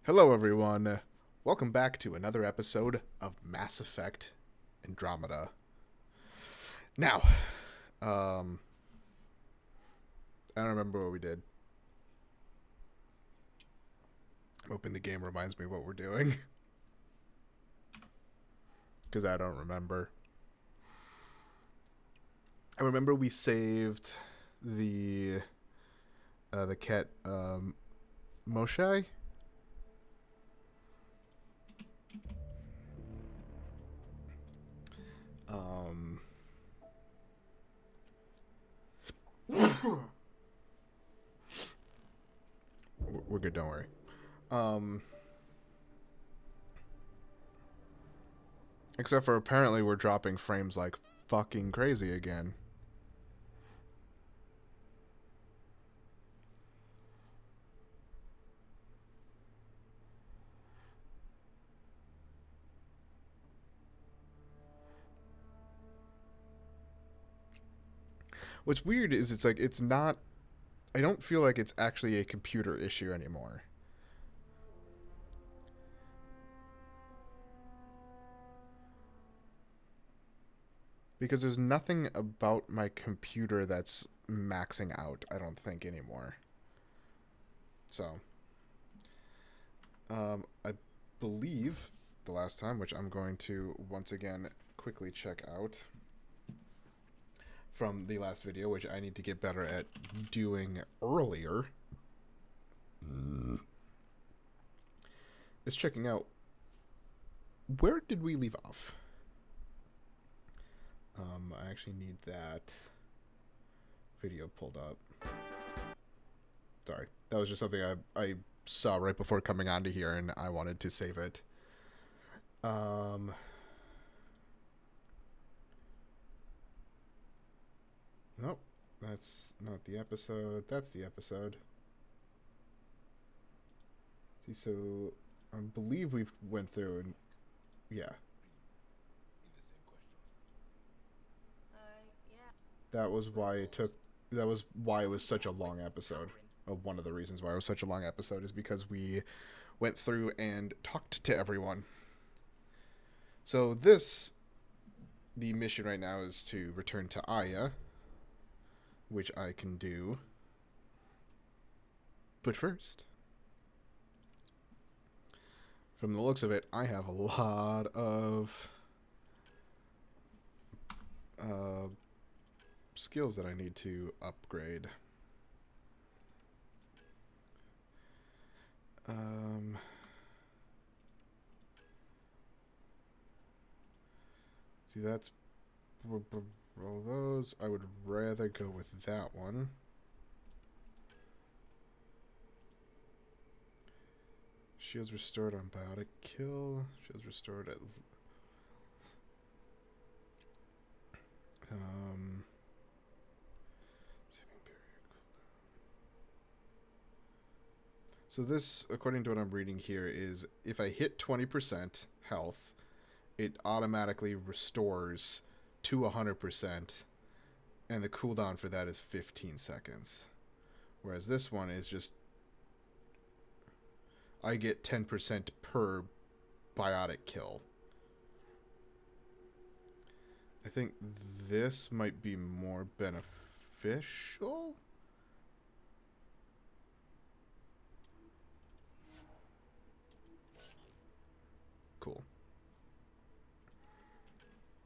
Hello, everyone. Welcome back to another episode of Mass Effect Andromeda. Now, I don't remember what we did. I'm hoping the game reminds me what we're doing. Because I don't remember. I remember we saved the Kett, Moshe? We're good, don't worry. Except for apparently we're dropping frames like fucking crazy again. What's weird is it's not. I don't feel like it's actually a computer issue anymore. Because there's nothing about my computer that's maxing out, I don't think, anymore. So, I believe the last time, which I'm going to once again quickly check out from the last video, which I need to get better at doing earlier, is checking out where did we leave off. I actually need that video pulled up. Sorry, that was just something I saw right before coming onto here, and I wanted to save it. Nope, that's not the episode. That's the episode. See, so I believe we've went through and yeah. That was why it took. That was why it was such a long episode. One of the reasons why it was such a long episode is because we went through and talked to everyone. So the mission right now is to return to Aya, which I can do. But first, from the looks of it, I have a lot of skills that I need to upgrade. See, that's roll those. I would rather go with that one. Shields restored on biotic kill. Shields restored at so this, according to what I'm reading here, is if I hit 20% health, it automatically restores to 100%, and the cooldown for that is 15 seconds. Whereas this one is just, I get 10% per biotic kill. I think this might be more beneficial. Cool.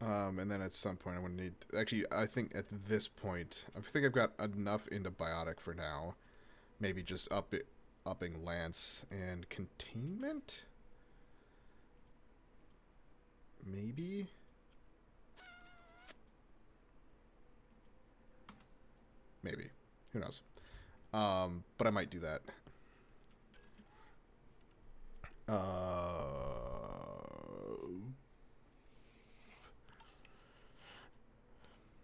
And then at some point I would need... Actually, I think at this point, I think I've got enough into biotic for now. Maybe just upping Lance and containment? Maybe? Maybe. Who knows? But I might do that.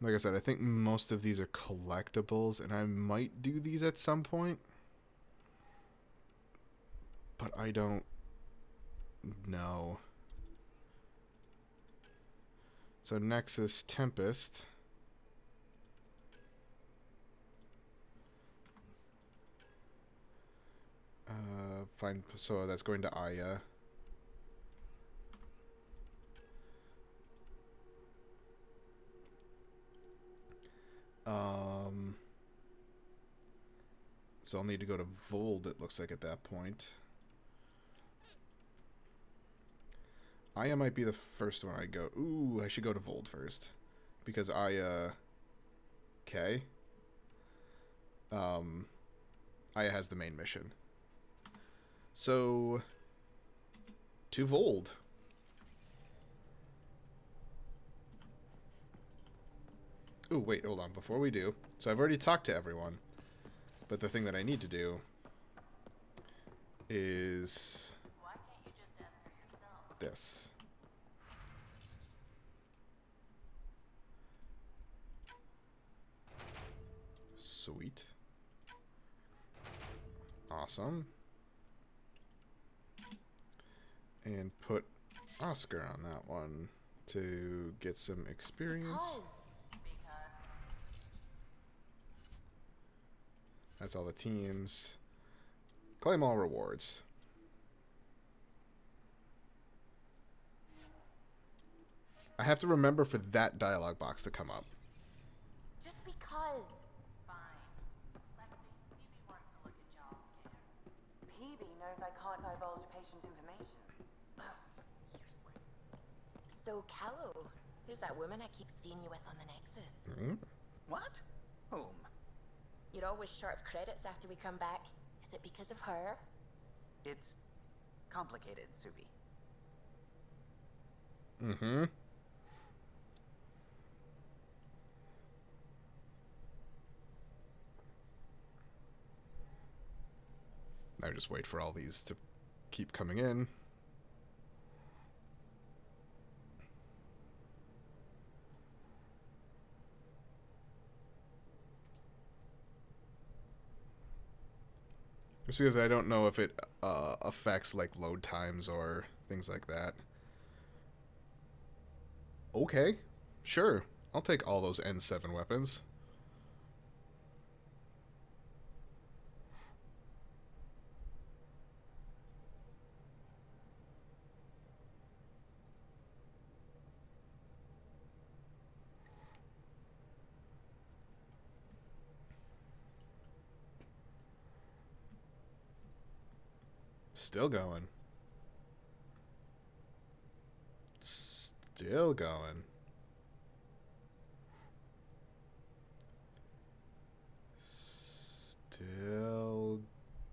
Like I said, I think most of these are collectibles, and I might do these at some point. But I don't know. So Nexus Tempest. Fine. So that's going to Aya. So I'll need to go to Voeld, it looks like, at that point. Aya might be the first one I go. Ooh, I should go to Voeld first. Because Aya... Okay. Aya has the main mission. So... to Voeld. Ooh, wait, hold on. Before we do... So I've already talked to everyone. But the thing that I need to do... is... Why can't you just ask for yourself? This. Sweet. Awesome. And put Oscar on that one to get some experience. That's all the teams. Claim all rewards. I have to remember for that dialogue box to come up. Just because. Fine. Lexi, Phoebe wants to look at y'all's scans. Phoebe knows I can't divulge patient information. Useless. So, Callow, who's that woman I keep seeing you with on the Nexus? Mm-hmm. What? Whom? You're always short of credits after we come back. Is it because of her? It's complicated, Suvi. Mm-hmm. Now just wait for all these to keep coming in. Just because I don't know if it affects like load times or things like that. Okay, sure. I'll take all those N7 weapons. Still going. Still going. Still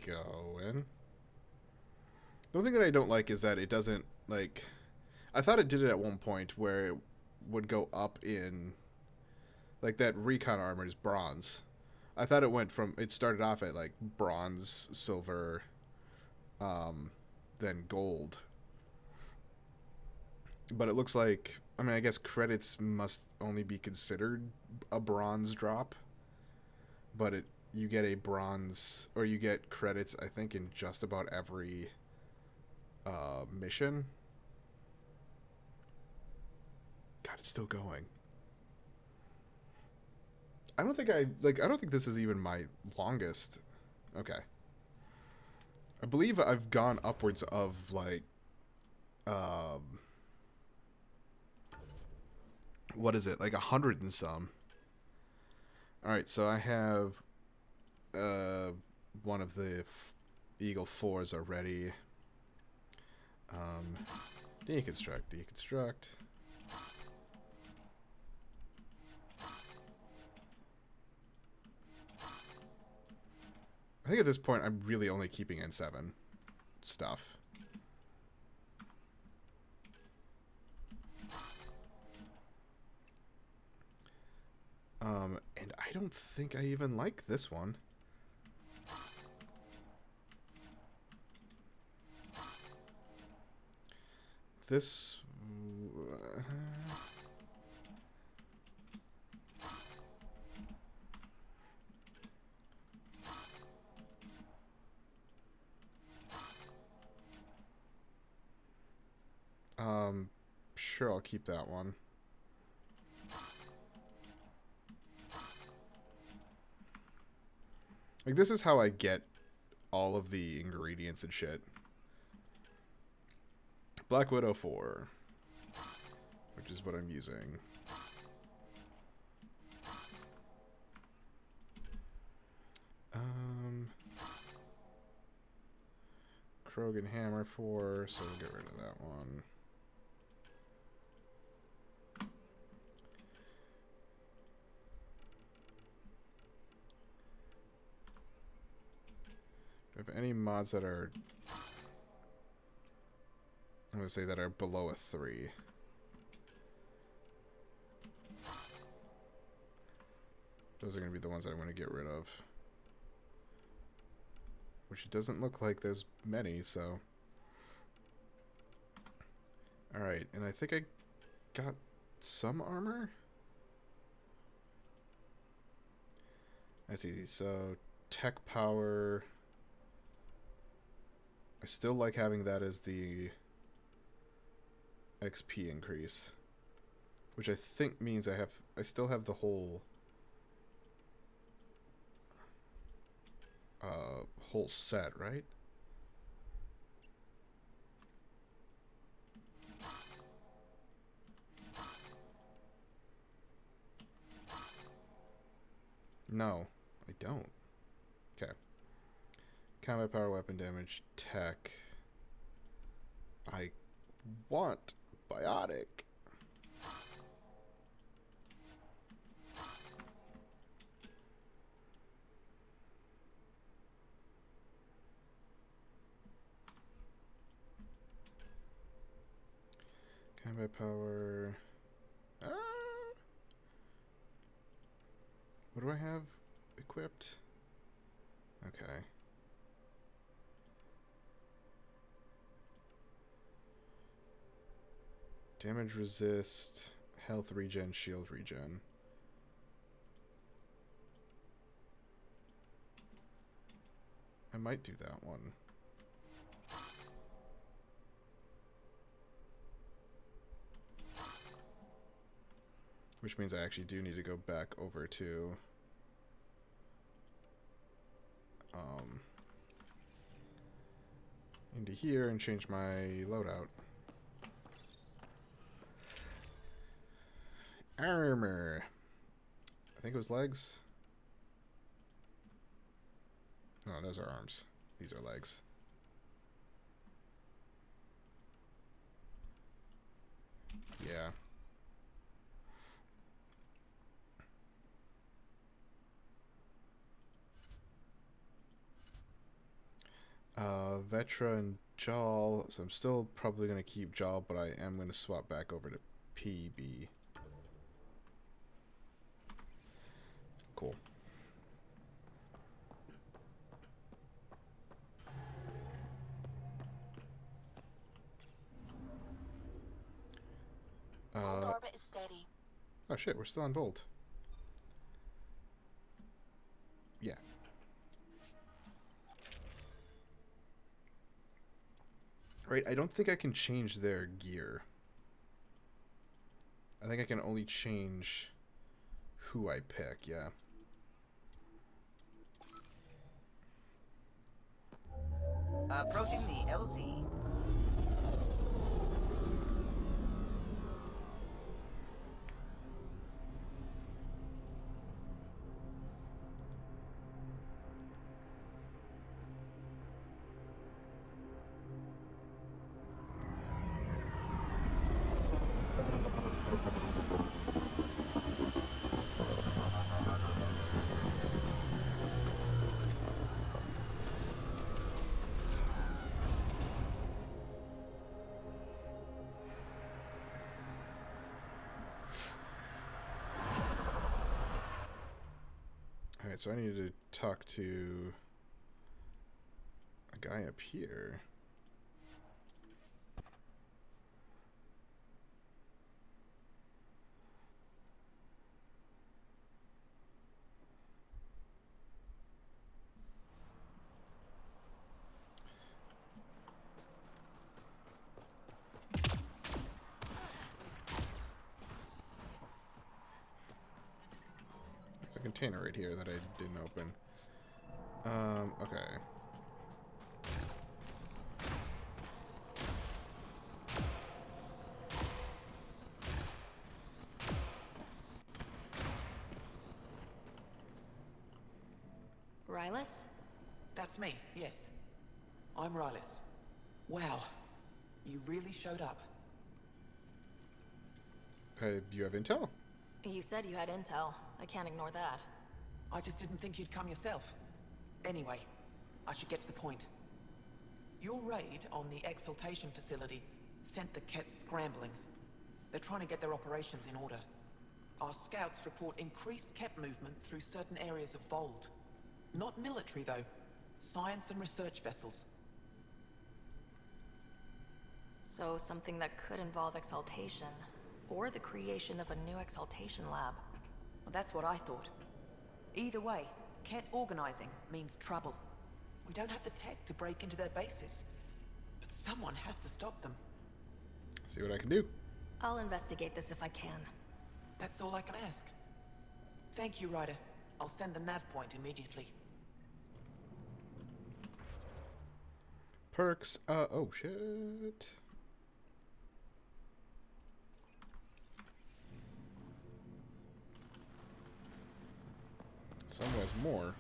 going. The thing that I don't like is that it doesn't, like... I thought it did it at one point where it would go up in... Like, that recon armor is bronze. I thought it went from... It started off at, like, bronze, silver... than gold. But it looks like, I mean, I guess credits must only be considered a bronze drop. But you get a bronze, or you get credits, I think, in just about every mission. God, it's still going. I don't think this is even my longest. Okay. I believe I've gone upwards of, like, what is it? Like 100 and some. Alright, so I have, one of the Eagle 4s already. Deconstruct. I think at this point I'm really only keeping N7 stuff. And I don't think I even like this one. This... sure, I'll keep that one. Like, this is how I get all of the ingredients and shit. Black Widow 4, which is what I'm using. Krogan Hammer 4, so we'll get rid of that one. Do I have any mods that are... I'm going to say that are below a 3. Those are going to be the ones that I'm going to get rid of. Which it doesn't look like there's many, so... Alright, and I think I got some armor? I see, so tech power... I still like having that as the XP increase. Which I think means I still have the whole... whole set, right? No, I don't. Okay. Combat power, weapon damage, tech. I want biotic. Combat power. What do I have equipped? Okay. Damage resist, health regen, shield regen. I might do that one. Which means I actually do need to go back over to into here and change my loadout. Armor. I think it was legs. No, those are arms. These are legs. Yeah. Vetra and Jaw, so I'm still probably going to keep Jaw, but I am going to swap back over to PB. Cool. Hold orbit is steady. Oh shit, we're still on Voeld. Yeah. Right, I don't think I can change their gear. I think I can only change who I pick, yeah. Approaching the LZ. Alright, so I need to talk to a guy up here. Container right here that I didn't open. Okay. Rylus? That's me, yes. I'm Rylus. Wow. You really showed up. Do you have intel? You said you had intel. I can't ignore that. I just didn't think you'd come yourself. Anyway, I should get to the point. Your raid on the exaltation facility sent the Kett scrambling. They're trying to get their operations in order. Our scouts report increased Kett movement through certain areas of Voeld. Not military, though. Science and research vessels. So something that could involve exaltation, or the creation of a new exaltation lab. Well, that's what I thought. Either way, Kett organizing means trouble. We don't have the tech to break into their bases. But someone has to stop them. See what I can do. I'll investigate this if I can. That's all I can ask. Thank you, Ryder. I'll send the nav point immediately. Perks. Oh shit. Someone has more.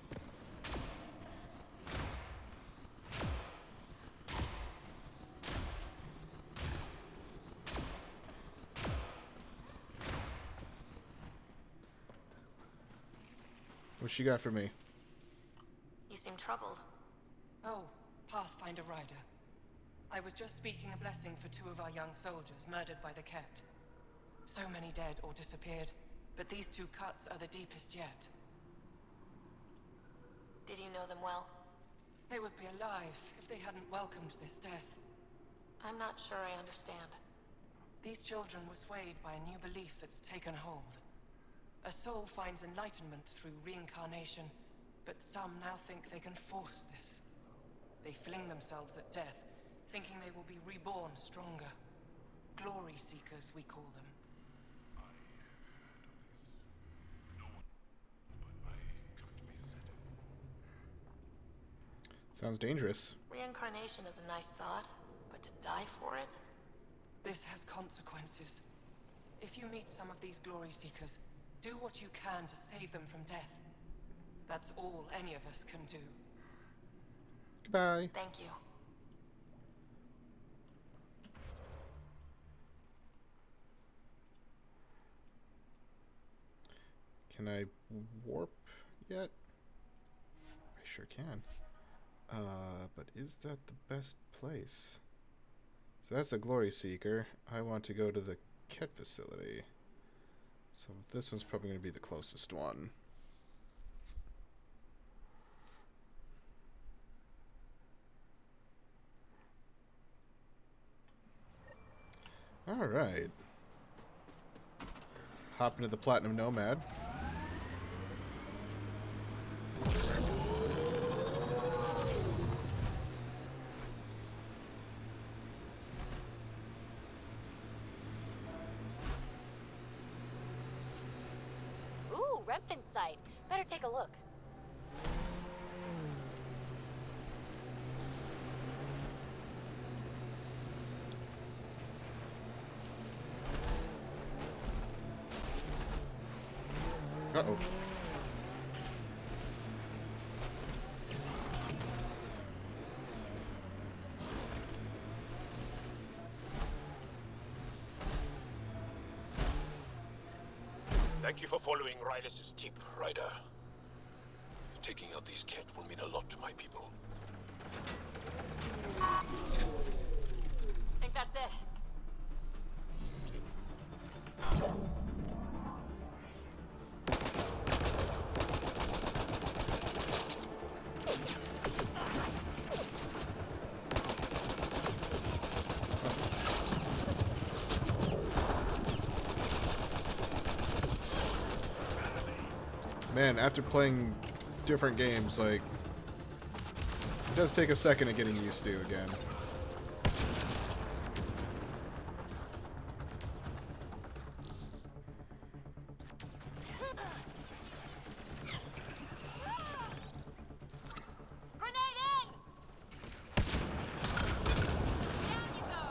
What she got for me? You seem troubled. Oh, Pathfinder Ryder. I was just speaking a blessing for 2 of our young soldiers murdered by the Kett. So many dead or disappeared, but these 2 cuts are the deepest yet. Did you know them well? They would be alive if they hadn't welcomed this death. I'm not sure I understand. These children were swayed by a new belief that's taken hold. A soul finds enlightenment through reincarnation, but some now think they can force this. They fling themselves at death, thinking they will be reborn stronger. Glory seekers, we call them. Sounds dangerous. Reincarnation is a nice thought, but to die for it? This has consequences. If you meet some of these glory seekers, do what you can to save them from death. That's all any of us can do. Goodbye. Thank you. Can I warp yet? I sure can. But is that the best place? So that's a Glory Seeker. I want to go to the Kett facility. So this one's probably going to be the closest one. Alright. Hop into the Platinum Nomad. Ooh, remnant site. Better take a look. Uh-oh. Thank you for following Rylus's tip, Ryder. Taking out these Kett will mean a lot to my people. Think that's it. Man, after playing different games, like, it does take a second of getting used to again. Grenade in! Down you go!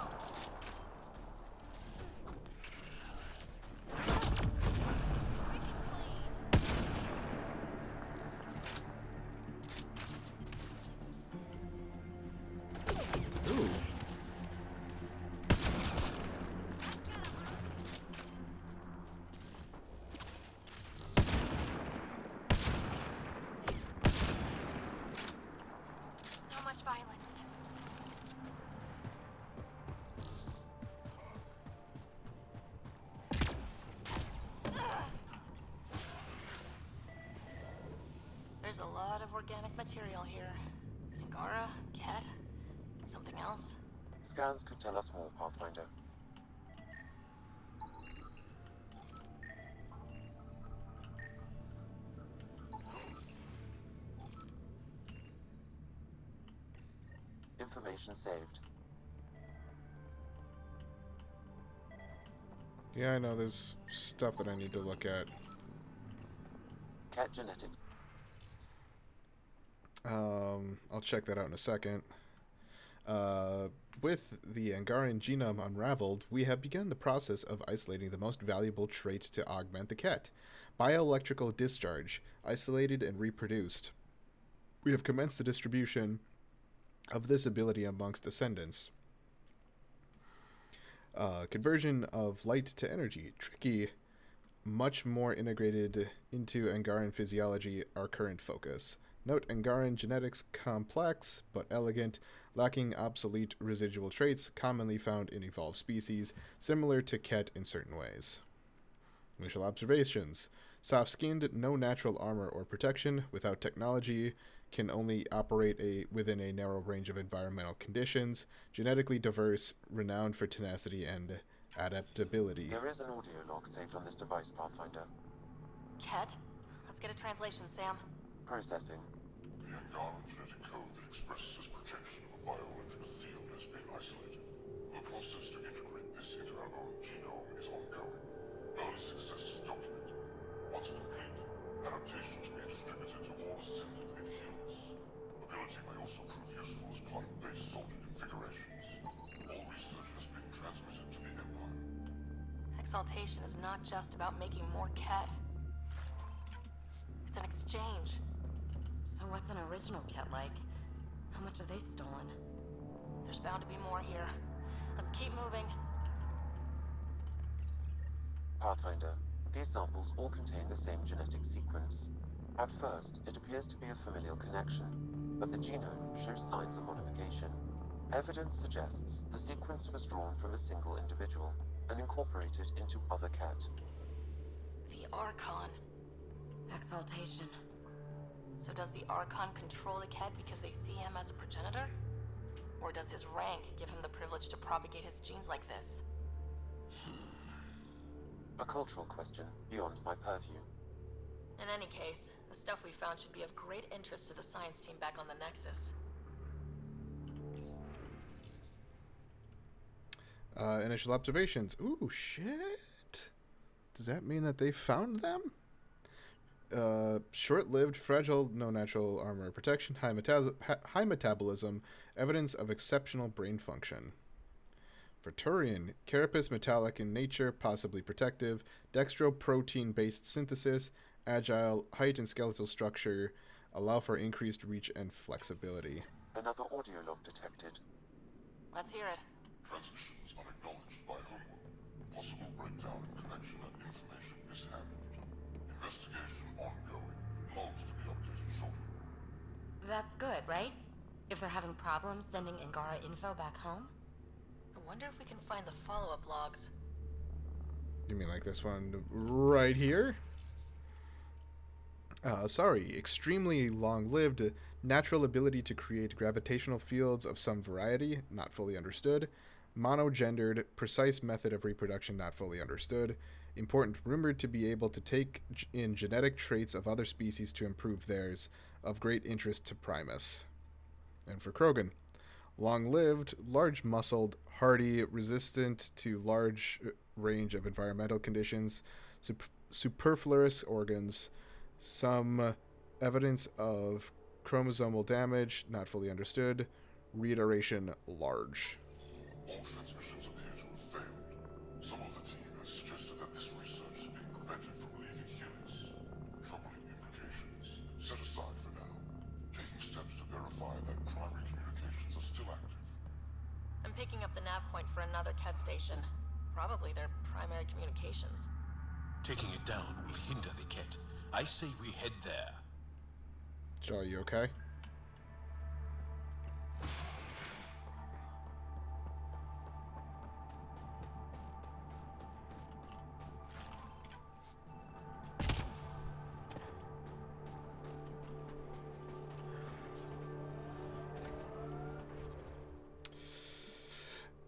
organic material here. Angara, Kett, something else? Scans could tell us more, Pathfinder. Information saved. Yeah, I know there's stuff that I need to look at. Cat genetics. I'll check that out in a second. With the Angarian genome unraveled, we have begun the process of isolating the most valuable trait to augment the Kett. Bioelectrical discharge, isolated and reproduced. We have commenced the distribution of this ability amongst descendants. Conversion of light to energy, tricky, much more integrated into Angarian physiology, our current focus. Note Angarian genetics complex but elegant, lacking obsolete residual traits commonly found in evolved species, similar to Kett in certain ways. Initial observations. Soft-skinned, no natural armor or protection, without technology, can only operate within a narrow range of environmental conditions, genetically diverse, renowned for tenacity and adaptability. There is an audio log saved on this device, Pathfinder. Kett? Let's get a translation, Sam. Processing. The Angaran genetic code that expresses this projection of a bioelectric field has been isolated. The process to integrate this into our own genome is ongoing. Early success is documented. Once complete, adaptations may be distributed to all ascendant and healers. Ability may also prove useful as part of base soldier configurations. All research has been transmitted to the Empire. Exaltation is not just about making more Kett. It's an exchange. So what's an original Kett like? How much have they stolen? There's bound to be more here. Let's keep moving. Pathfinder, these samples all contain the same genetic sequence. At first, it appears to be a familial connection, but the genome shows signs of modification. Evidence suggests the sequence was drawn from a single individual and incorporated into other Kett. The Archon. Exaltation. So does the Archon control the Kett because they see him as a progenitor? Or does his rank give him the privilege to propagate his genes like this? A cultural question beyond my purview. In any case, the stuff we found should be of great interest to the science team back on the Nexus. Initial observations. Ooh, shit. Does that mean that they found them? Short-lived, fragile, no natural armor or protection, high metabolism, evidence of exceptional brain function. For Turian, carapace metallic in nature, possibly protective, dextroprotein-based synthesis, agile, height and skeletal structure, allow for increased reach and flexibility. Another audio log detected. Let's hear it. Transmissions unacknowledged by Homeworld. Possible breakdown in connection and information mishandled. Investigation ongoing. Logs to be updated shortly. That's good, right? If they're having problems sending Angara info back home? I wonder if we can find the follow-up logs. You mean like this one right here? Sorry, extremely long-lived, natural ability to create gravitational fields of some variety, not fully understood. Monogendered, precise method of reproduction, not fully understood. Important, rumored to be able to take in genetic traits of other species to improve theirs, of great interest to Primus. And for Krogan, long-lived, large-muscled, hardy, resistant to large range of environmental conditions, superfluous organs, some evidence of chromosomal damage, not fully understood, reiteration large. All transmissions appear to have failed. Some of the team has suggested that this research is being prevented from leaving Helios. Troubling implications. Set aside for now. Taking steps to verify that primary communications are still active. I'm picking up the nav point for another Kett station. Probably their primary communications. Taking it down will hinder the Kett. I say we head there. Joe, you okay?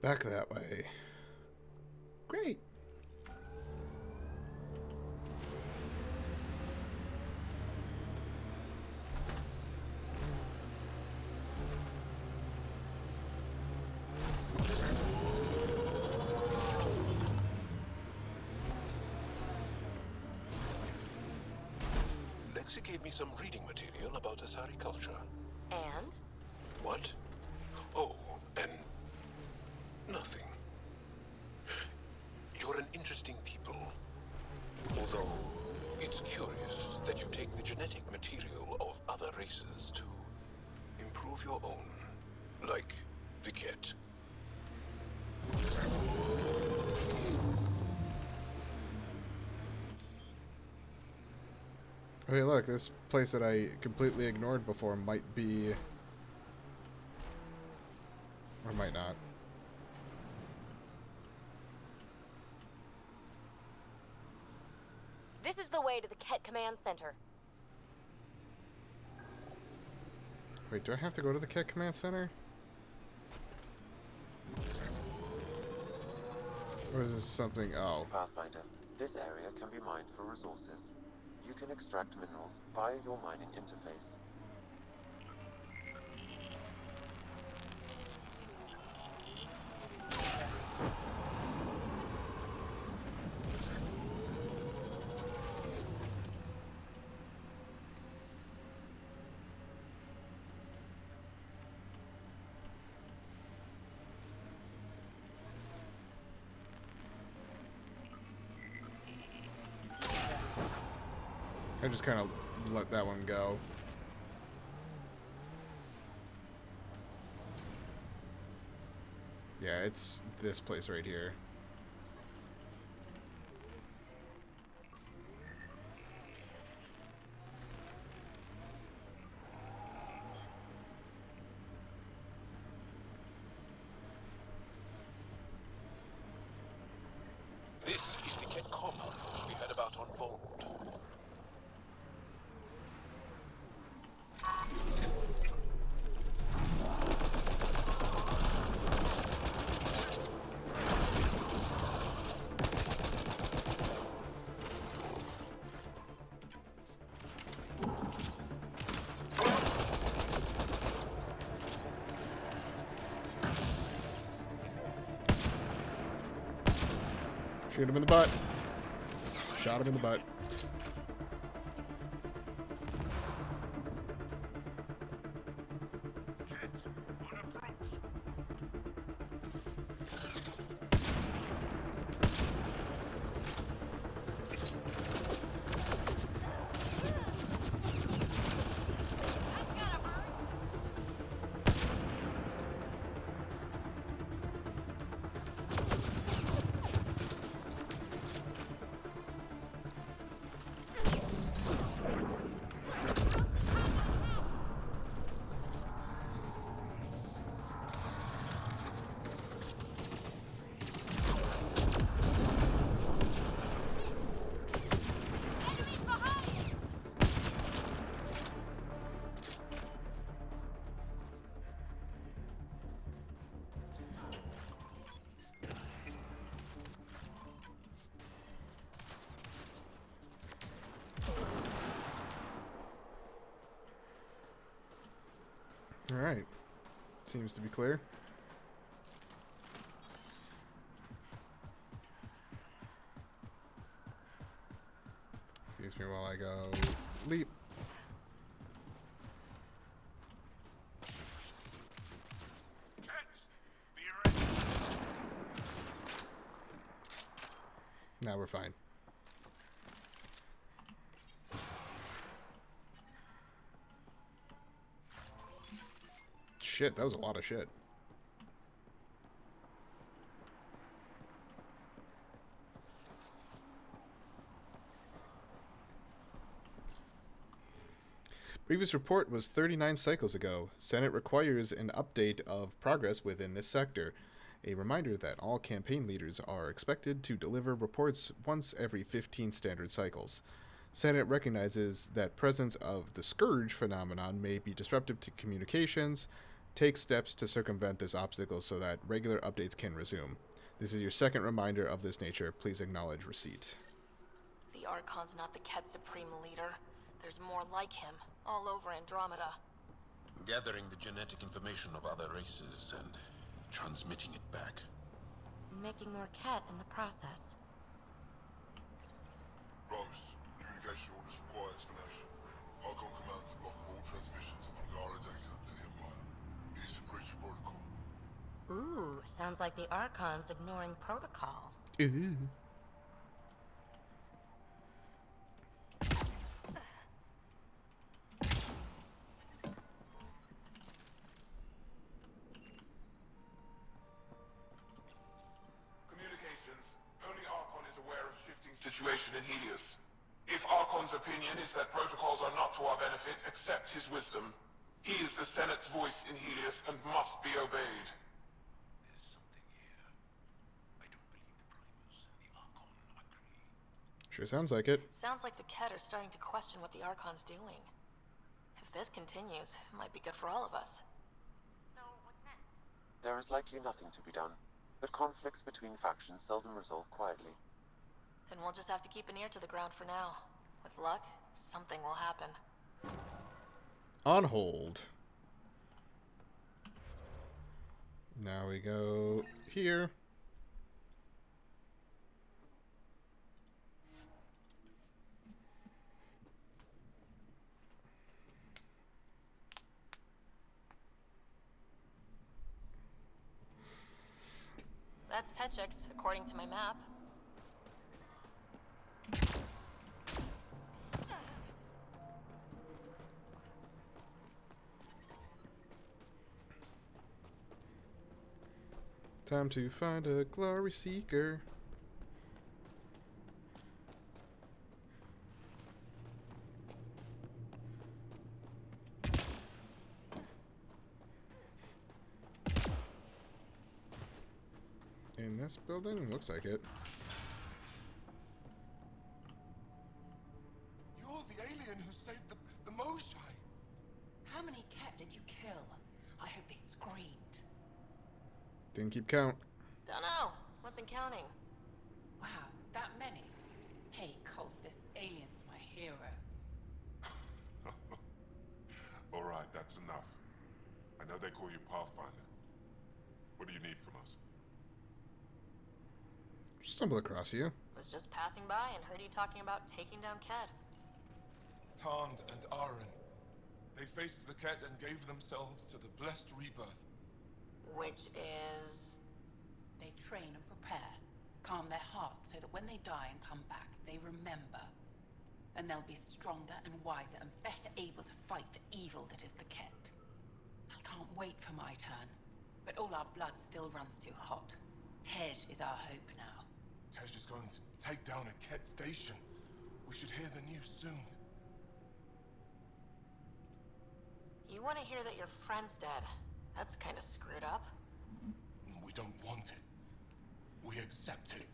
Back that way. Great. Lexi gave me some reading material about Asari culture. And? What? Oh, and nothing. You're an interesting people. Although, it's curious that you take the genetic material of other races to improve your own. Like the Kett. Hey, look, this place that I completely ignored before might be... or might not. This is the way to the Kett Command Center. Wait, do I have to go to the Kett Command Center? Or is this something... oh. Pathfinder, this area can be mined for resources. You can extract minerals via your mining interface. I just kind of let that one go. Yeah, it's this place right here. This is the Kett compound we heard about on Voeld. Shoot him in the butt. Shot him in the butt. Alright. Seems to be clear. Excuse me while I go leap. Now we're fine. Shit, that was a lot of shit. Previous report was 39 cycles ago. Senate requires an update of progress within this sector. A reminder that all campaign leaders are expected to deliver reports once every 15 standard cycles. Senate recognizes that presence of the Scourge phenomenon may be disruptive to communications, Take steps to circumvent this obstacle so that regular updates can resume. This is your second reminder of this nature. Please acknowledge receipt. The Archon's not the Kett supreme leader. There's more like him, all over Andromeda. Gathering the genetic information of other races and transmitting it back. Making more Kett in the process. Promise. Communication orders require explanation. Archon commands the block of all transmissions of Angara data to the Empire. It is a breach of protocol. Ooh, sounds like the Archon's ignoring protocol. Ooh. Communications. Only Archon is aware of shifting situation in Helios. If Archon's opinion is that protocols are not to our benefit, accept his wisdom. He is the Senate's voice in Helios and must be obeyed. There's something here. I don't believe the Primus and the Archon agree. Sure sounds like it. Sounds like the Kett are starting to question what the Archon's doing. If this continues, it might be good for all of us. So, what's next? There is likely nothing to be done, but conflicts between factions seldom resolve quietly. Then we'll just have to keep an ear to the ground for now. With luck, something will happen. On hold. Now we go here. That's Techix, according to my map. Time to find a glory seeker. In this building? Looks like it. You're the alien who saved the Moshai. How many Kett did you kill? I hope they screamed. Didn't keep count. Dunno. Wasn't counting. Wow, that many? Hey, Colt, this alien's my hero. Alright, that's enough. I know they call you Pathfinder. What do you need from us? Stumble across you. Was just passing by and heard you talking about taking down Kett. Tand and Aaron. They faced the Kett and gave themselves to the blessed rebirth. Which is... They train and prepare, calm their hearts so that when they die and come back, they remember. And they'll be stronger and wiser and better able to fight the evil that is the Kett. I can't wait for my turn, but all our blood still runs too hot. Tej is our hope now. Tej is going to take down a Kett station. We should hear the news soon. You want to hear that your friend's dead. That's kind of screwed up. We don't want it. We accept it.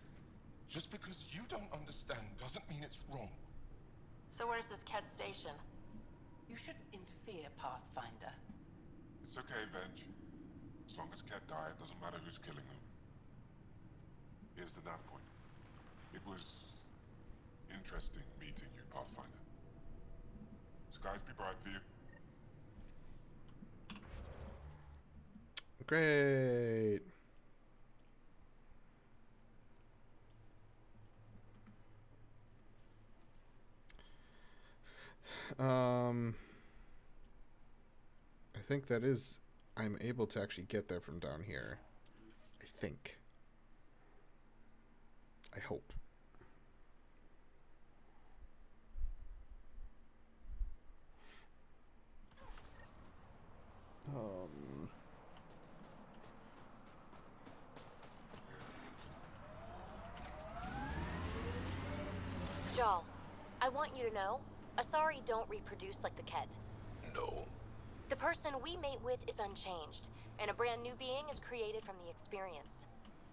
Just because you don't understand doesn't mean it's wrong. So where's this Kett station? You shouldn't interfere, Pathfinder. It's okay, Venge. As long as Kett die, it doesn't matter who's killing them. Here's the nav point. It was interesting meeting you, Pathfinder. Skies be bright for you. Great. I think that is... I'm able to actually get there from down here. I think. I hope. Jal, I want you to know, Asari don't reproduce like the Kett. No. The person we mate with is unchanged, and a brand new being is created from the experience.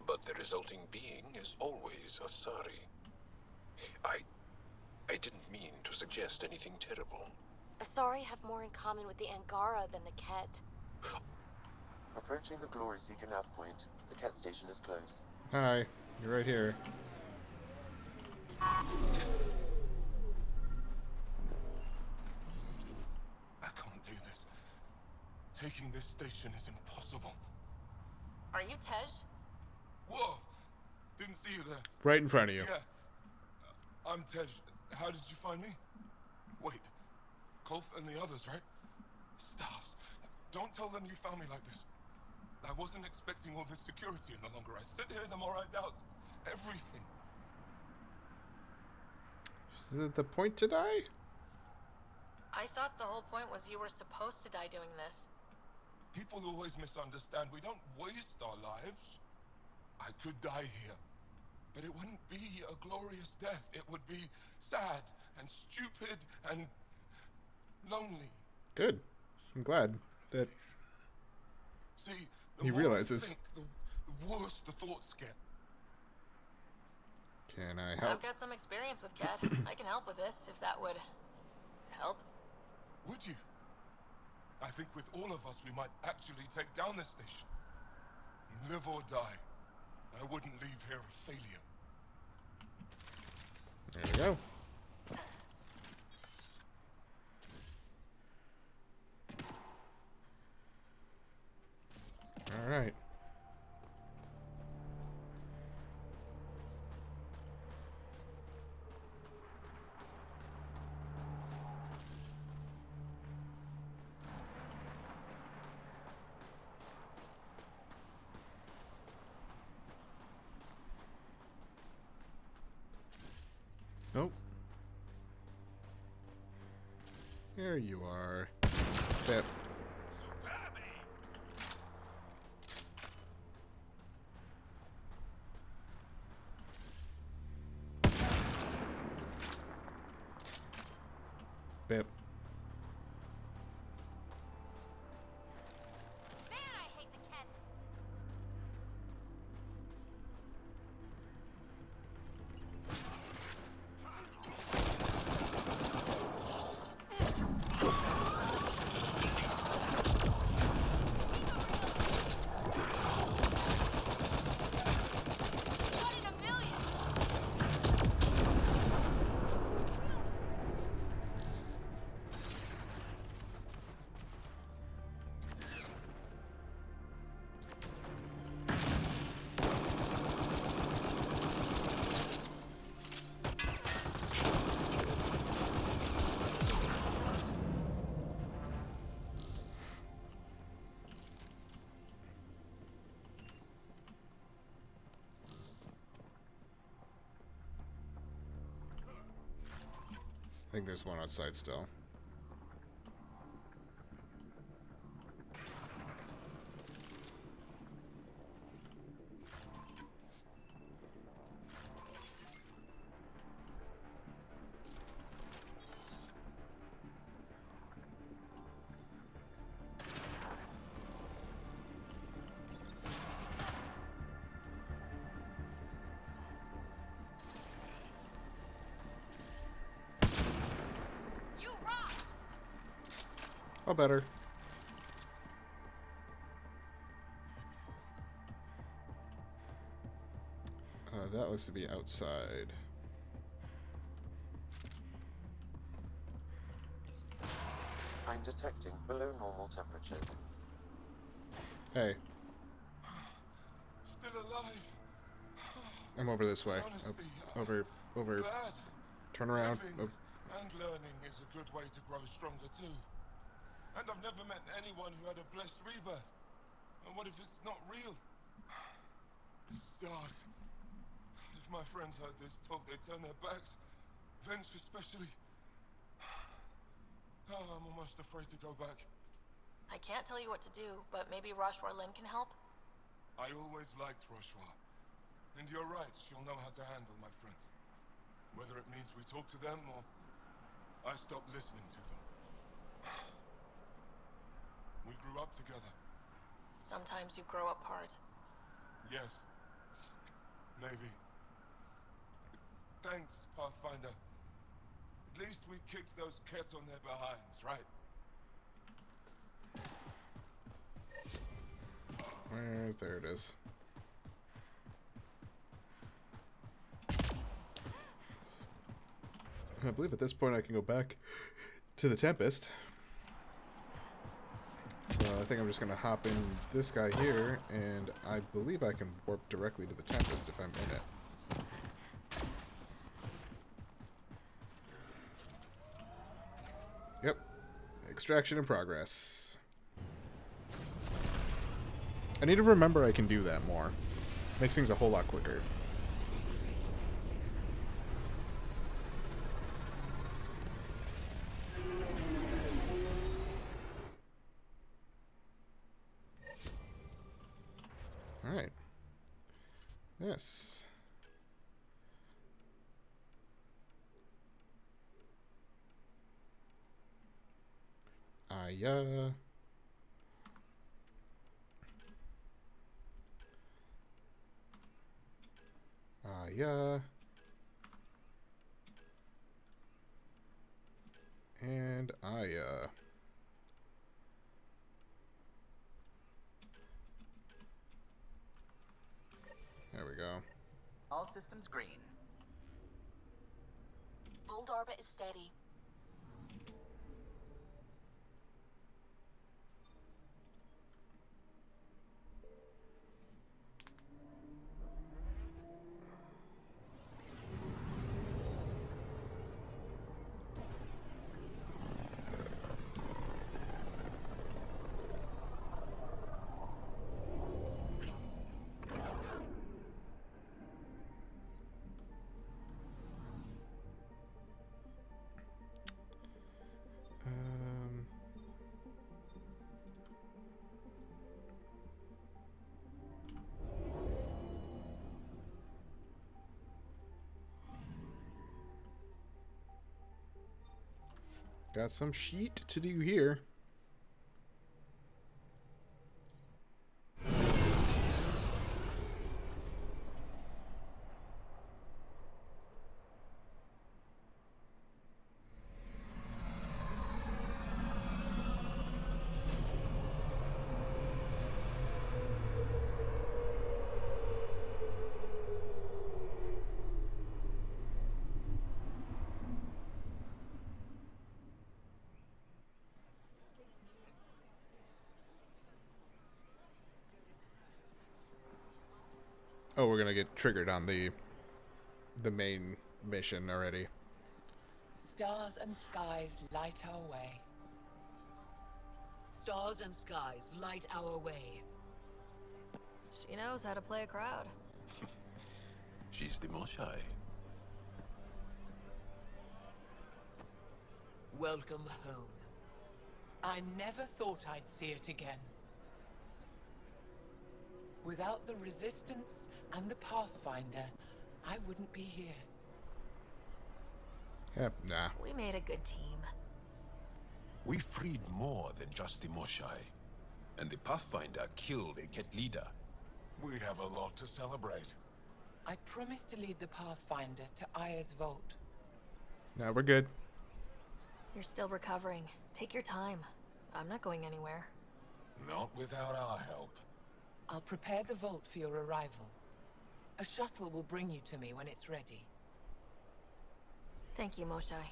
But the resulting being is always Asari. I didn't mean to suggest anything terrible. Asari have more in common with the Angara than the Kett. Approaching the Glory Seeker nav point. The Kett station is close. Hi, you're right here. I can't do this. Taking this station is impossible. Are you Tej? Whoa! Didn't see you there. Right in front of you. Yeah. I'm Tej. How did you find me? Wait. Kolf and the others, right? Stars. Don't tell them you found me like this. I wasn't expecting all this security, and the longer I sit here, the more I doubt everything. Is it the point to die? I thought the whole point was you were supposed to die doing this. People always misunderstand. We don't waste our lives. I could die here, but it wouldn't be a glorious death. It would be sad and stupid and lonely. Good. I'm glad that See, he more I realizes. think, the worse the thoughts get. Can I help? I've got some experience with Kett. I can help with this, if that would help. Would you? I think with all of us, we might actually take down this station. Live or die. I wouldn't leave here a failure. There we go. All right. Oh. There you are. There. Bip. Man, I hate the Kett. One in a million. I think there's one outside still. You rock. Oh, better. That was to be outside. I'm detecting below normal temperatures. Hey, Still alive. I'm over this way. Honestly, Over. glad. Turn around. Living and learning is a good way to grow stronger too. And I've never met anyone who had a blessed rebirth. And what if it's not real? Stars. If my friends heard this talk, they'd turn their backs. Venture especially. Oh, I'm almost afraid to go back. I can't tell you what to do, but maybe Rashwar Lin can help? I always liked Roshua. And you're right, she'll know how to handle my friends. Whether it means we talk to them or I stop listening to them. We grew up together. Sometimes you grow apart. Yes. Maybe. Thanks, Pathfinder. At least we kicked those Kett on their behinds, right? There it is. I believe at this point I can go back to the Tempest. So I think I'm just going to hop in this guy here, and I believe I can warp directly to the Tempest if I'm in it. Yep. Extraction in progress. I need to remember I can do that more. Makes things a whole lot quicker. Alright. Yes. Yeah. Yeah. And there we go. All systems green. Voeld orbit is steady. Got some sheet to do here. Oh, we're gonna get triggered on the main mission already. Stars and skies light our way. Stars and skies light our way. She knows how to play a crowd. She's the Moshai. Welcome home. I never thought I'd see it again. Without the Resistance and the Pathfinder, I wouldn't be here. Yep, nah. We made a good team. We freed more than just the Moshai. And the Pathfinder killed a Kett leader. We have a lot to celebrate. I promised to lead the Pathfinder to Aya's vault. Nah, we're good. You're still recovering. Take your time. I'm not going anywhere. Not without our help. I'll prepare the vault for your arrival. A shuttle will bring you to me when it's ready. Thank you, Moshai.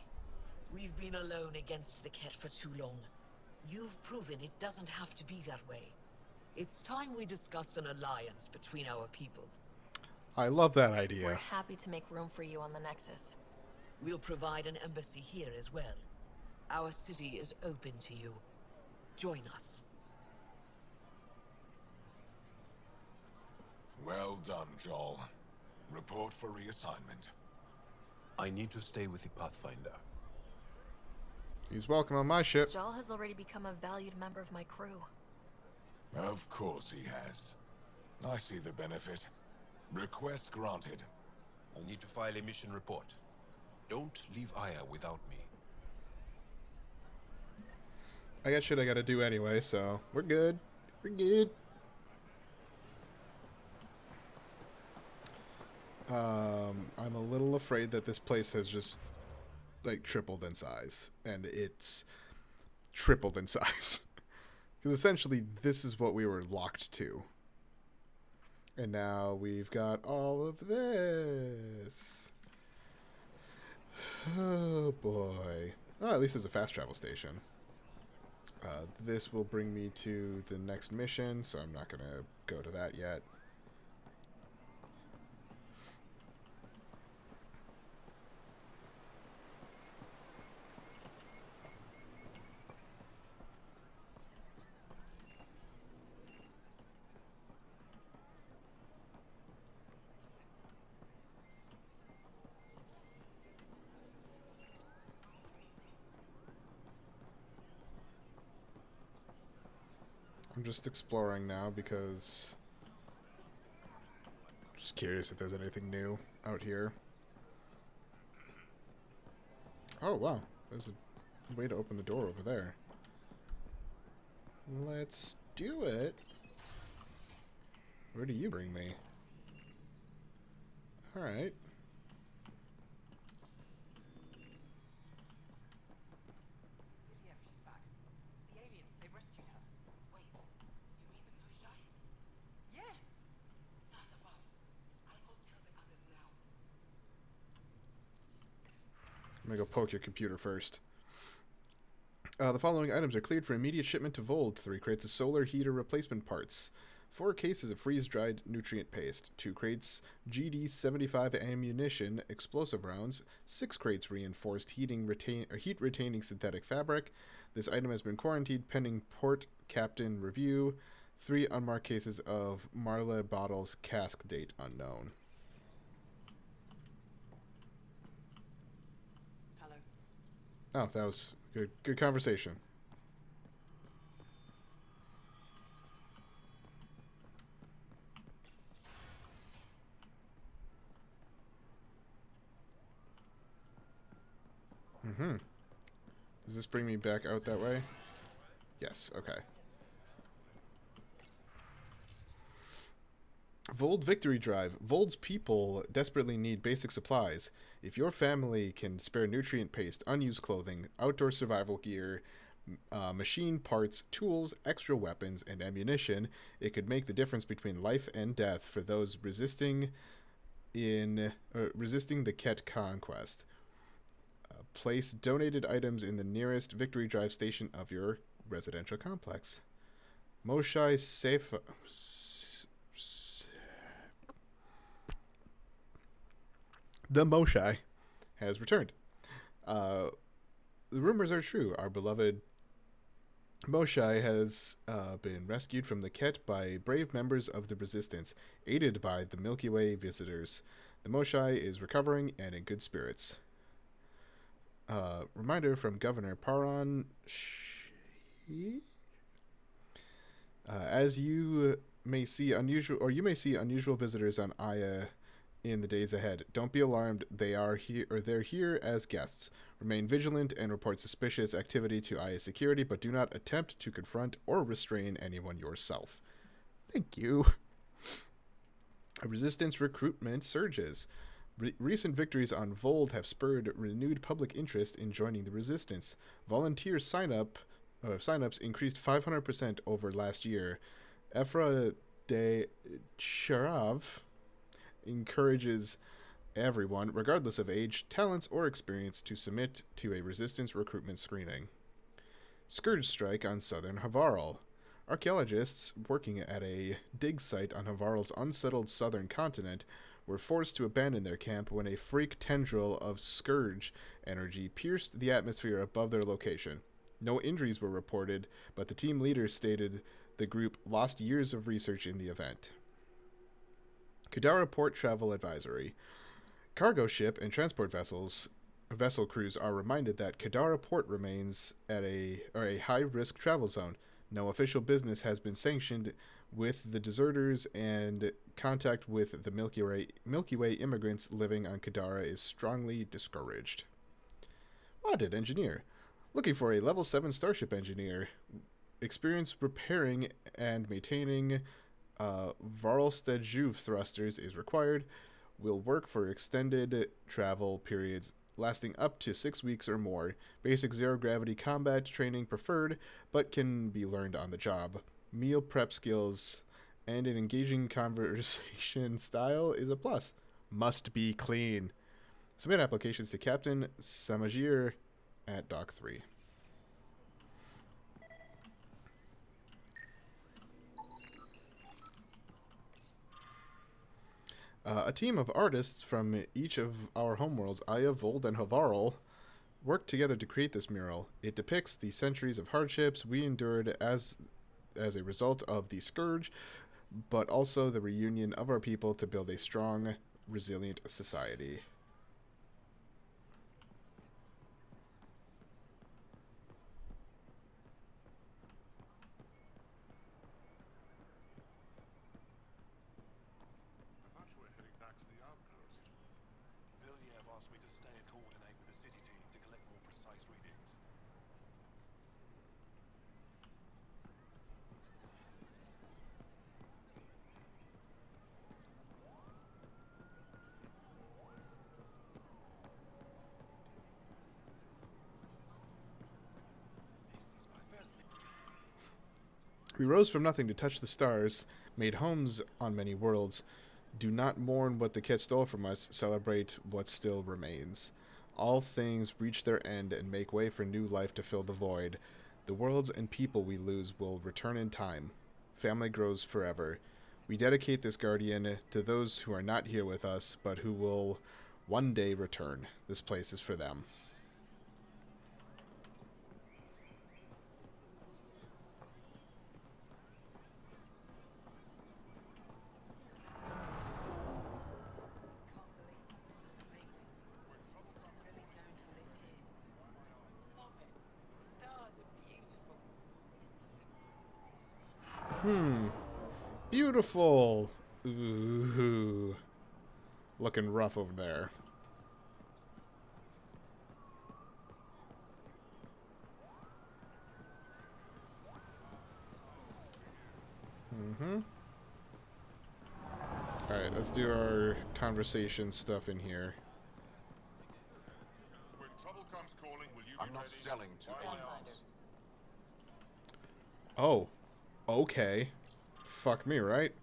We've been alone against the Kett for too long. You've proven it doesn't have to be that way. It's time we discussed an alliance between our people. I love that idea. We're happy to make room for you on the Nexus. We'll provide an embassy here as well. Our city is open to you. Join us. Well done, Joel. Report for reassignment. I need to stay with the Pathfinder. He's welcome on my ship. Jal has already become a valued member of my crew. Of course he has. I see the benefit. Request granted. I'll need to file a mission report. Don't leave Aya without me. I got shit I gotta do anyway, so we're good. We're good. I'm a little afraid that this place has just like tripled in size, and it's tripled in size because essentially this is what we were locked to And now we've got all of this. Oh boy. Oh, at least there's a fast travel station. This will bring me to the next mission, so I'm not going to go to that yet. I'm just exploring now because I'm just curious if there's anything new out here. Oh, wow. There's a way to open the door over there. Let's do it. Where do you bring me? Alright. I'm gonna go poke your computer first. The following items are cleared for immediate shipment to Voeld. 3 crates of solar heater replacement parts. 4 cases of freeze-dried nutrient paste. 2 crates GD-75 ammunition, explosive rounds. 6 crates reinforced heat-retaining synthetic fabric. This item has been quarantined pending port captain review. 3 unmarked cases of Marla bottles, cask date unknown. Oh, that was good conversation. Does this bring me back out that way? Yes, okay. Voeld Victory Drive. Voeld's people desperately need basic supplies. If your family can spare nutrient paste, unused clothing, outdoor survival gear, machine parts, tools, extra weapons, and ammunition, it could make the difference between life and death for those resisting the Kett conquest. Place donated items in the nearest Victory Drive station of your residential complex. Moshai Safe... The Moshai has returned. The rumors are true. Our beloved Moshai has been rescued from the Kett by brave members of the Resistance, aided by the Milky Way visitors. The Moshai is recovering and in good spirits. Reminder from Governor Paran. As you may see unusual visitors on Aya in the days ahead. Don't be alarmed. They're here as guests. Remain vigilant and report suspicious activity to Aya security, but do not attempt to confront or restrain anyone yourself. Thank you. Resistance recruitment surges. Recent victories on Voeld have spurred renewed public interest in joining the Resistance. Volunteer signups increased 500% over last year. Efra de Sharav encourages everyone, regardless of age, talents, or experience, to submit to a Resistance recruitment screening. Scourge strike on southern Havarl. Archaeologists working at a dig site on Havarl's unsettled southern continent were forced to abandon their camp when a freak tendril of Scourge energy pierced the atmosphere above their location. No injuries were reported, but the team leader stated the group lost years of research in the event. Kadara Port Travel Advisory. Cargo ship and transport vessel crews are reminded that Kadara Port remains at a high-risk travel zone. No official business has been sanctioned with the deserters, and contact with the Milky Way immigrants living on Kadara is strongly discouraged. Wanted engineer. Looking for a level 7 starship engineer. Experience repairing and maintaining Varlstedt-Juve thrusters is required. Will work for extended travel periods lasting up to 6 weeks or more. Basic zero-gravity combat training preferred, but can be learned on the job. Meal prep skills and an engaging conversation style is a plus. Must be clean. Submit applications to Captain Samajir at Dock 3. A team of artists from each of our homeworlds, Aya, Voeld, and Havarl, worked together to create this mural. It depicts the centuries of hardships we endured as a result of the Scourge, but also the reunion of our people to build a strong, resilient society. We rose from nothing to touch the stars, made homes on many worlds. Do not mourn what the Kett stole from us, celebrate what still remains. All things reach their end and make way for new life to fill the void. The worlds and people we lose will return in time. Family grows forever. We dedicate this guardian to those who are not here with us, but who will one day return. This place is for them. Beautiful. Ooh. Looking rough over there. Alright, let's do our conversation stuff in here. When trouble comes calling, will you I'm not selling to anyone. Oh. Okay. Fuck me, right?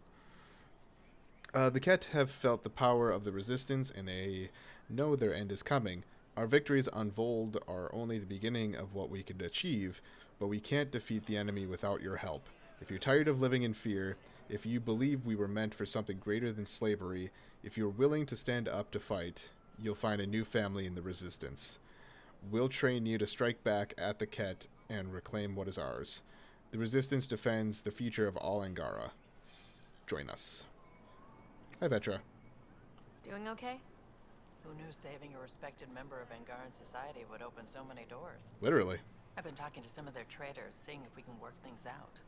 The Kett have felt the power of the Resistance, and they know their end is coming. Our victories on Voeld are only the beginning of what we could achieve, but we can't defeat the enemy without your help. If you're tired of living in fear, if you believe we were meant for something greater than slavery, if you're willing to stand up to fight, you'll find a new family in the Resistance. We'll train you to strike back at the Kett and reclaim what is ours. The Resistance defends the future of all Angara. Join us. Hi, Vetra. Doing okay? Who knew saving a respected member of Angaran society would open so many doors? Literally. I've been talking to some of their traders, seeing if we can work things out.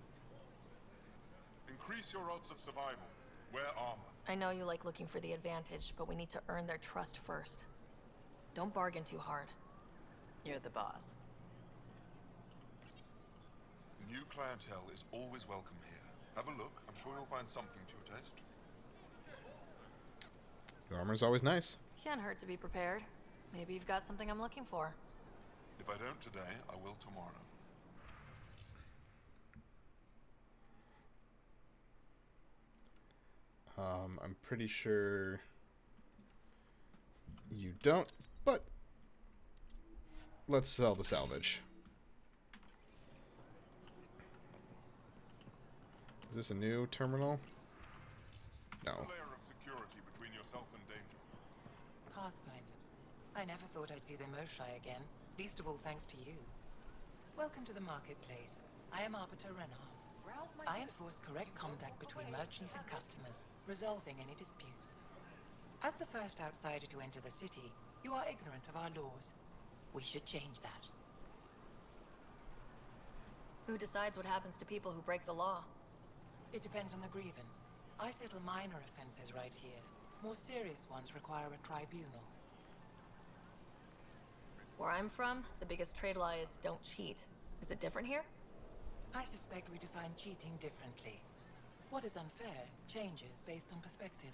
Increase your odds of survival. Wear armor. I know you like looking for the advantage, but we need to earn their trust first. Don't bargain too hard. You're the boss. New clientele is always welcome here. Have a look. I'm sure you'll find something to your taste. Your armor's always nice. Can't hurt to be prepared. Maybe you've got something I'm looking for. If I don't today, I will tomorrow. I'm pretty sure you don't, but let's sell the salvage. Is this a new terminal? No. A layer of security between yourself and danger. Pathfinder. I never thought I'd see the Moshlai again, least of all thanks to you. Welcome to the marketplace. I am Arbiter Renov. I enforce correct contact between merchants and customers, resolving any disputes. As the first outsider to enter the city, you are ignorant of our laws. We should change that. Who decides what happens to people who break the law? It depends on the grievance. I settle minor offenses right here. More serious ones require a tribunal. Where I'm from, the biggest trade law is don't cheat. Is it different here? I suspect we define cheating differently. What is unfair changes based on perspective.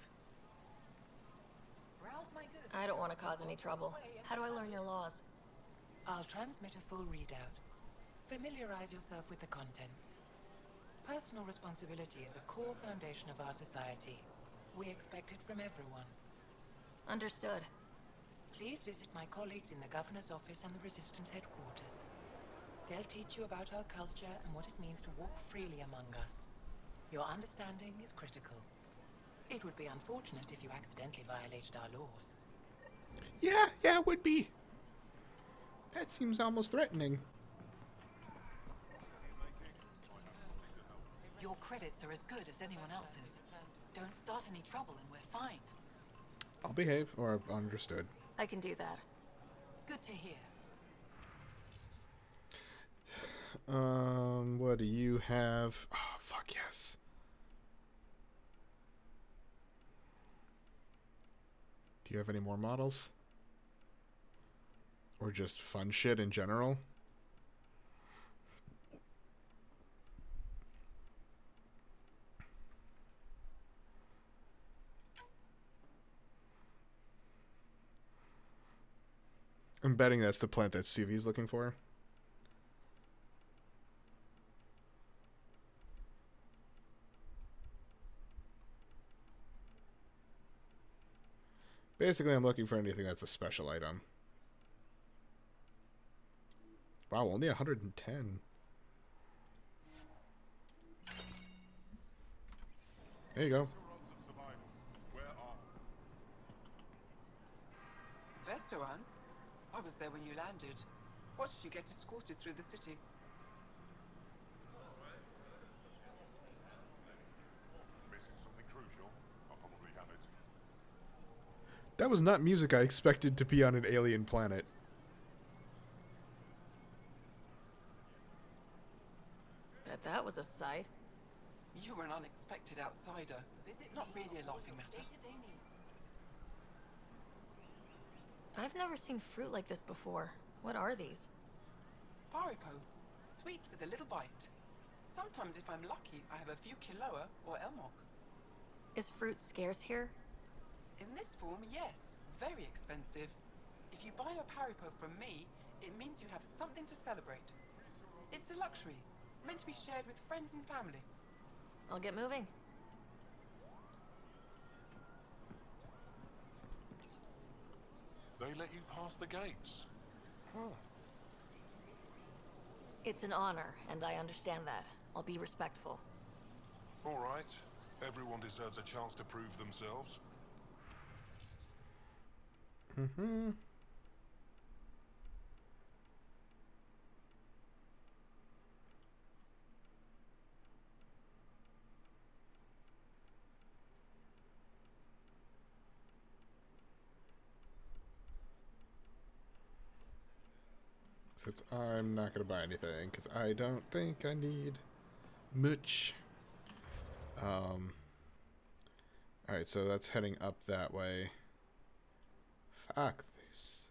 I don't want to cause any trouble. How do I learn your laws? I'll transmit a full readout. Familiarize yourself with the contents. Personal responsibility is a core foundation of our society. We expect it from everyone. Understood. Please visit my colleagues in the Governor's office and the Resistance headquarters. They'll teach you about our culture and what it means to walk freely among us. Your understanding is critical. It would be unfortunate if you accidentally violated our laws. Yeah, it would be. That seems almost threatening. Your credits are as good as anyone else's. Don't start any trouble and we're fine. I'll behave, or understood. I can do that. Good to hear. What do you have? Oh, fuck yes. Do you have any more models? Or just fun shit in general? I'm betting that's the plant that Suvi's looking for. Basically, I'm looking for anything that's a special item. Wow, only 110. There you go. Veteran? I was there when you landed. Watched you get escorted through the city. Missing something crucial? I'll probably have it. That was not music I expected to be on an alien planet. Bet that was a sight. You were an unexpected outsider. Not really a laughing matter. I've never seen fruit like this before. What are these? Paripo. Sweet with a little bite. Sometimes if I'm lucky, I have a few Kiloa or Elmok. Is fruit scarce here? In this form, yes. Very expensive. If you buy a Paripo from me, it means you have something to celebrate. It's a luxury, meant to be shared with friends and family. I'll get moving. They let you pass the gates. Huh. It's an honor, and I understand that. I'll be respectful. All right. Everyone deserves a chance to prove themselves. Mm-hmm. Except I'm not going to buy anything, because I don't think I need much. Alright, so that's heading up that way. Fuck this.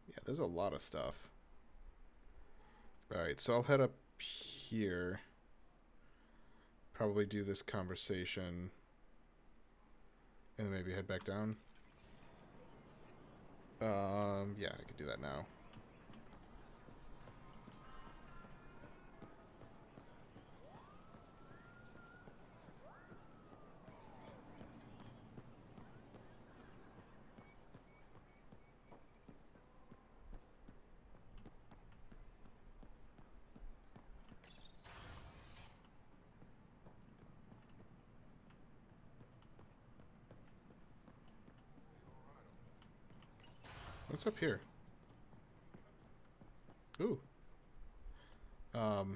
Yeah, there's a lot of stuff. Alright, so I'll head up here. Probably do this conversation. And then maybe head back down. Yeah, I could do that now. What's up here? Ooh. I'll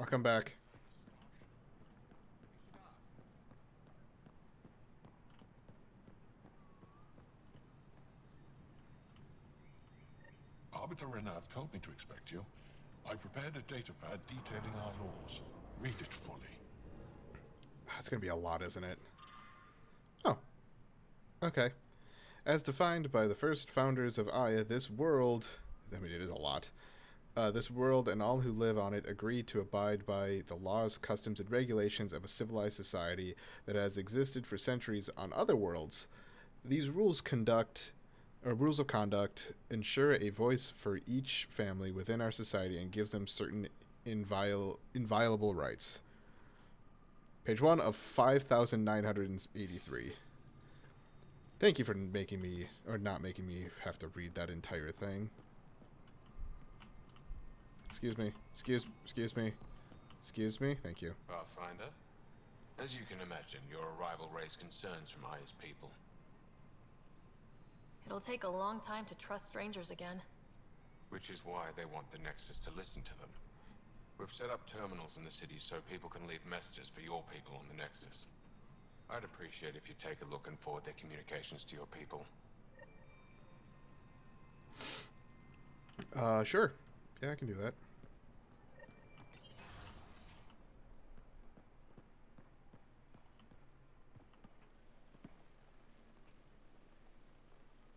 come back. Arbiter Renav told me to expect you. I prepared a datapad detailing our laws. Read it fully. That's gonna be a lot, isn't it? Oh. Okay. As defined by the first founders of Aya, this world... I mean, it is a lot. This world and all who live on it agree to abide by the laws, customs, and regulations of a civilized society that has existed for centuries on other worlds. These rules rules of conduct ensure a voice for each family within our society and gives them certain inviolable rights. Page 1 of 5,983. Thank you for making me, or not making me, have to read that entire thing. Excuse me. Excuse me. Excuse me. Thank you. Pathfinder, as you can imagine, your arrival raised concerns from Aya's people. It'll take a long time to trust strangers again. Which is why they want the Nexus to listen to them. We've set up terminals in the city so people can leave messages for your people on the Nexus. I'd appreciate if you take a look and forward their communications to your people. Sure. Yeah, I can do that.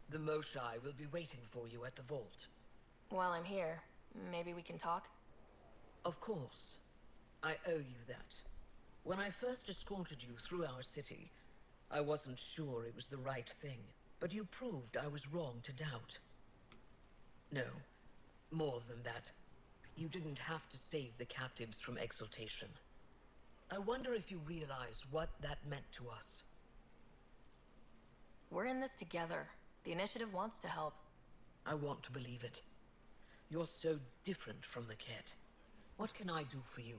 The Moshai will be waiting for you at the vault. While I'm here, maybe we can talk? Of course. I owe you that. When I first escorted you through our city, I wasn't sure it was the right thing, but you proved I was wrong to doubt. No, more than that. You didn't have to save the captives from exaltation. I wonder if you realize what that meant to us. We're in this together. The initiative wants to help. I want to believe it. You're so different from the Kett. What can I do for you?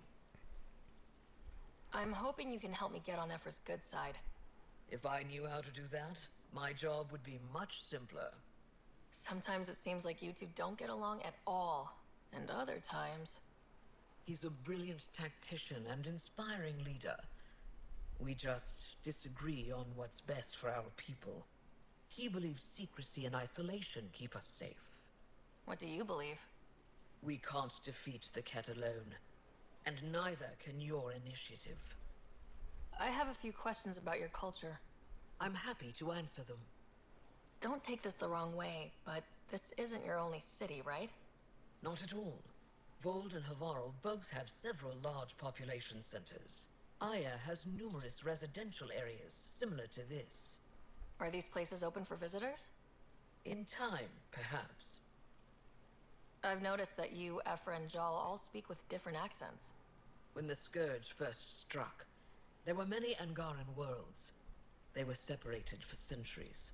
I'm hoping you can help me get on Ephra's good side. If I knew how to do that, my job would be much simpler. Sometimes it seems like you two don't get along at all. And other times... He's a brilliant tactician and inspiring leader. We just disagree on what's best for our people. He believes secrecy and isolation keep us safe. What do you believe? We can't defeat the Kett alone. And neither can your initiative. I have a few questions about your culture. I'm happy to answer them. Don't take this the wrong way, but this isn't your only city, right? Not at all. Voeld and Havarl both have several large population centers. Aya has numerous residential areas similar to this. Are these places open for visitors? In time, perhaps. I've noticed that you, Ephra, and Jal all speak with different accents. When the Scourge first struck, there were many Angaran worlds. They were separated for centuries.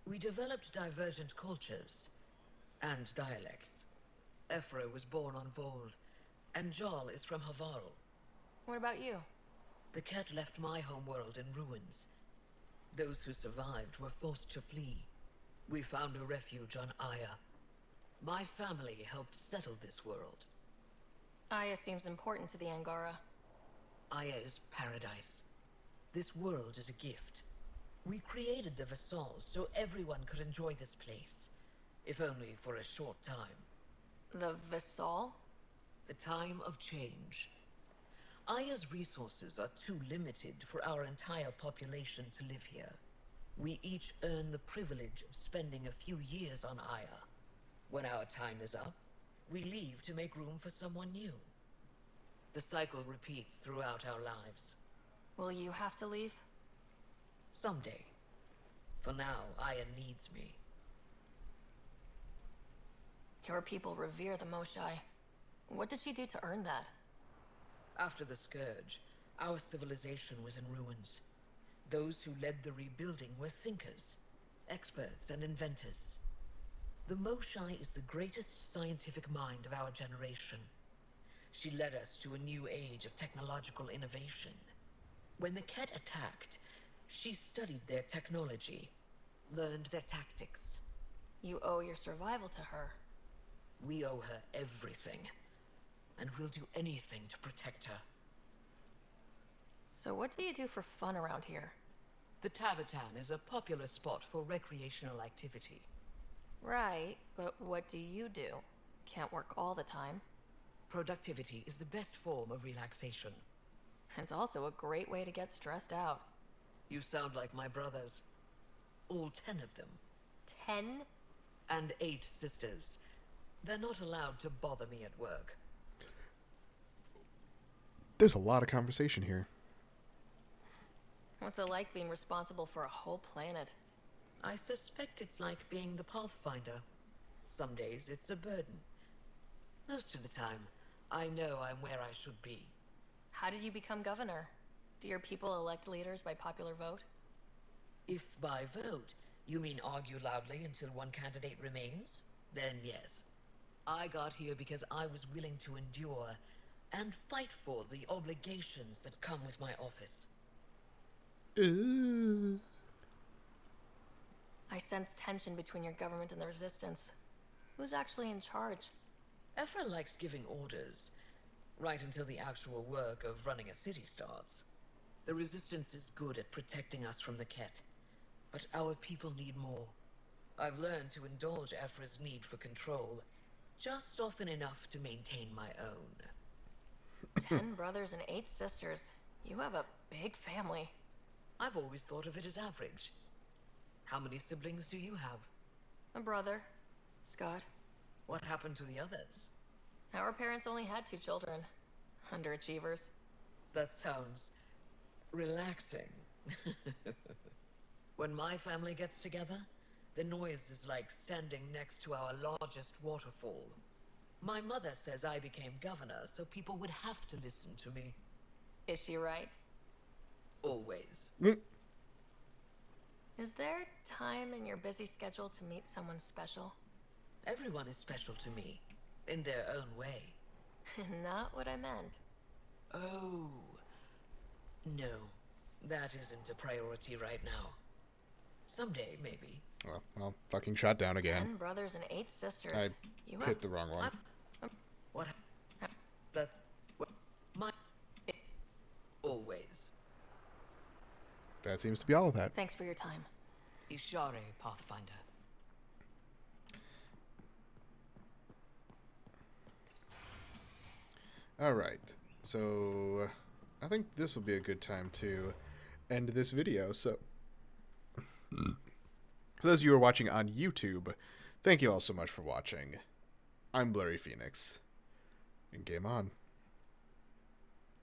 We developed divergent cultures and dialects. Ephra was born on Voeld, and Jal is from Havarl. What about you? The Kett left my homeworld in ruins. Those who survived were forced to flee. We found a refuge on Aya. My family helped settle this world. Aya seems important to the Angara. Aya is paradise. This world is a gift. We created the Vassals so everyone could enjoy this place, if only for a short time. The Vassal? The time of change. Aya's resources are too limited for our entire population to live here. We each earn the privilege of spending a few years on Aya. When our time is up, we leave to make room for someone new. The cycle repeats throughout our lives. Will you have to leave? Someday. For now, Aya needs me. Your people revere the Moshai. What did she do to earn that? After the Scourge, our civilization was in ruins. Those who led the rebuilding were thinkers, experts, and inventors. The Moshai is the greatest scientific mind of our generation. She led us to a new age of technological innovation. When the Kett attacked, she studied their technology, learned their tactics. You owe your survival to her. We owe her everything, and we'll do anything to protect her. So what do you do for fun around here? The Tavatan is a popular spot for recreational activity. Right, but what do you do? Can't work all the time. Productivity is the best form of relaxation. It's also a great way to get stressed out. You sound like my brothers. All 10 of them. 10? And 8 sisters. They're not allowed to bother me at work. There's a lot of conversation here. What's it like being responsible for a whole planet? I suspect it's like being the Pathfinder. Some days it's a burden. Most of the time, I know I'm where I should be. How did you become governor? Do your people elect leaders by popular vote? If by vote you mean argue loudly until one candidate remains, then yes. I got here because I was willing to endure and fight for the obligations that come with my office. I sense tension between your government and the resistance. Who's actually in charge? Ephra likes giving orders, right until the actual work of running a city starts. The resistance is good at protecting us from the Kett, but our people need more. I've learned to indulge Ephra's need for control, just often enough to maintain my own. 10 brothers and 8 sisters. You have a big family. I've always thought of it as average. How many siblings do you have? A brother, Scott. What happened to the others? Our parents only had 2 children. Underachievers. That sounds relaxing. When my family gets together, the noise is like standing next to our largest waterfall. My mother says I became governor, so people would have to listen to me. Is she right? Always. Is there time in your busy schedule to meet someone special? Everyone is special to me, in their own way. Not what I meant. Oh. No, that isn't a priority right now. Someday, maybe. Well, fucking shot down again. 10 brothers and 8 sisters. I You hit the wrong one. What? That's my. Always. That seems to be all of that. Thanks for your time. Ishare, Pathfinder. Alright, so I think this will be a good time to end this video. So, for those of you who are watching on YouTube, thank you all so much for watching. I'm Blurry Phoenix, and game on.